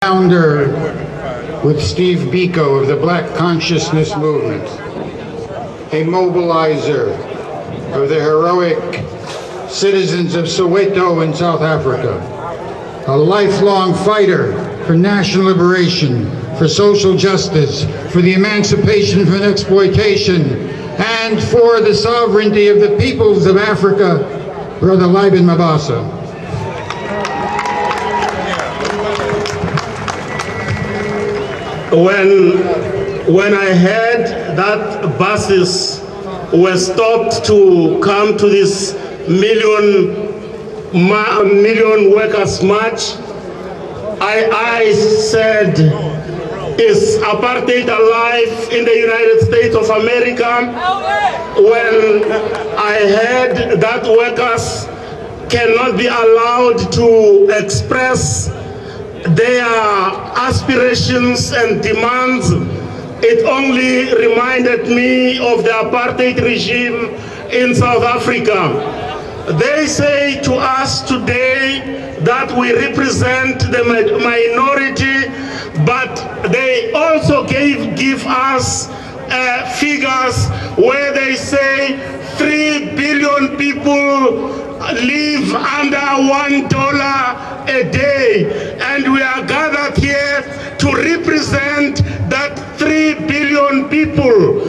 Founder with Steve Biko of the Black Consciousness Movement, a mobilizer of the heroic citizens of Soweto in South Africa, a lifelong fighter for national liberation, for social justice, for the emancipation from exploitation, and for the sovereignty of the peoples of Africa, Brother Lybon Mabasa. When I heard that buses were stopped to come to this million workers march, I said, is apartheid alive in the United States of America? When I heard that workers cannot be allowed to express their aspirations and demands, it only reminded me of the apartheid regime in South Africa. They say to us today that we represent the minority, but they also give us figures where they say 3 billion people live under $1 a day, and we are gathered here to represent that 3 billion people.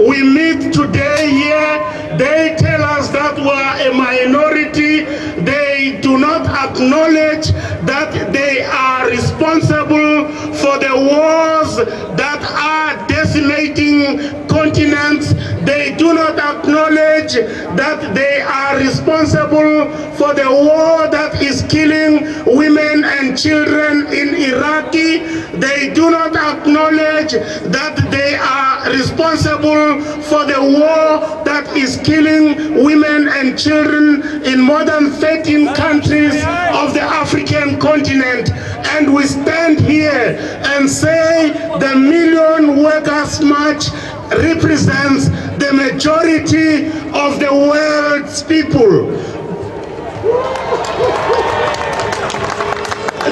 We meet today here, they tell us that we are a minority. They do not acknowledge that they are responsible for the wars that are decimating continents. They do not acknowledge that they are responsible for the war that is killing women and children in Iraqi. They do not acknowledge that they are responsible for the war that is killing women and children in more than 13 countries of the African continent. And we stand here and say the Million Workers March represents the majority of the world's people.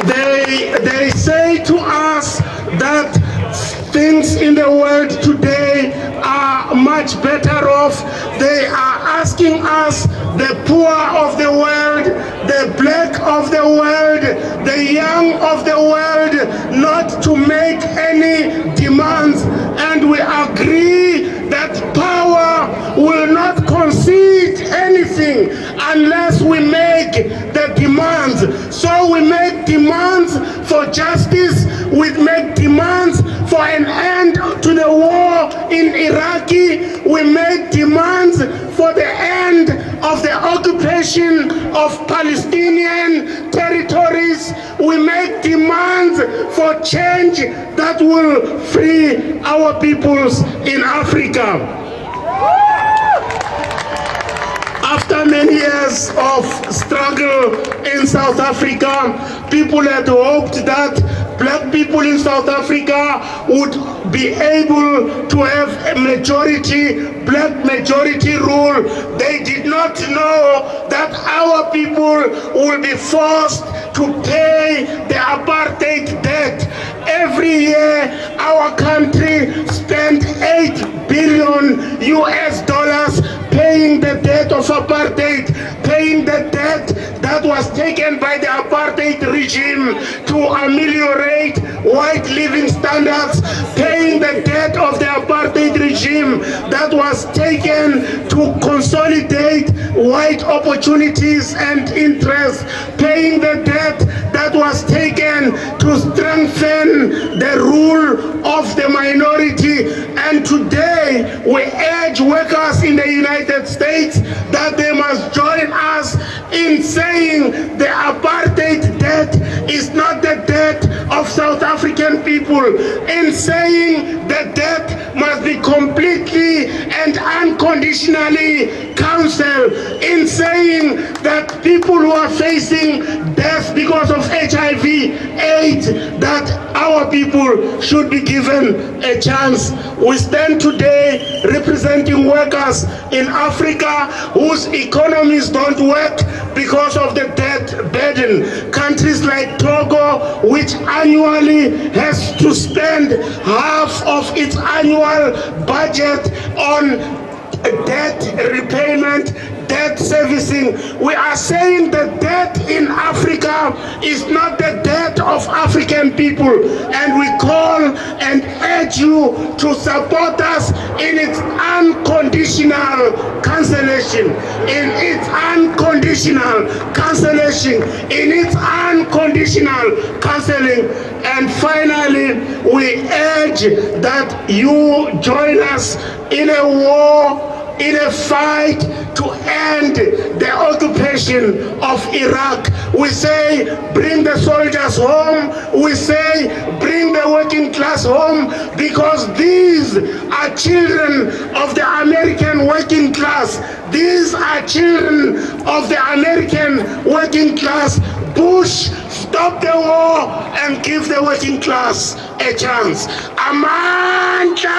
They say to us that things in the world today are much better off. They are asking us, the poor of the world, the black of the world, the young of the world, not to make any demands. And we agree that power will not concede anything unless we make the demands. So we make demands for justice, we make demands for an end to the war in Iraqi, we make demands for the end of the occupation of Palestinian territories. We make demands for change that will free our peoples in Africa. After many years of struggle in South Africa, people had hoped that black people in South Africa would be able to have a black majority rule. They did not know that our people will be forced to pay the apartheid debt. Every year, our country spent $8 billion paying the debt of apartheid, paying the debt that was taken by the apartheid regime to ameliorate white living standards, paying the debt of the apartheid regime that was taken to consolidate white opportunities and interests, paying the debt that was taken to strengthen the rule of the minority. And today we urge workers in the United States that they must join us in saying the apartheid debt is not the debt of South African people, in saying the debt must be completely and unconditionally counsel in saying that people who are facing death because of HIV/AIDS, that our people should be given a chance. We stand today representing workers in Africa whose economies don't work because of the debt burden. Countries like Togo, which annually has to spend half of its annual budget on debt repayment, debt servicing. We are saying the debt in Africa is not the debt of African people, and we call and urge you to support us in its unconditional cancellation, in its unconditional cancellation, in its unconditional cancelling. And finally, we urge that you join us in a war, in a fight to end the occupation of Iraq. We say, bring the soldiers home. We say, bring the working class home, because these are children of the American working class. These are children of the American working class. Bush, stop the war and give the working class a chance. Amandla!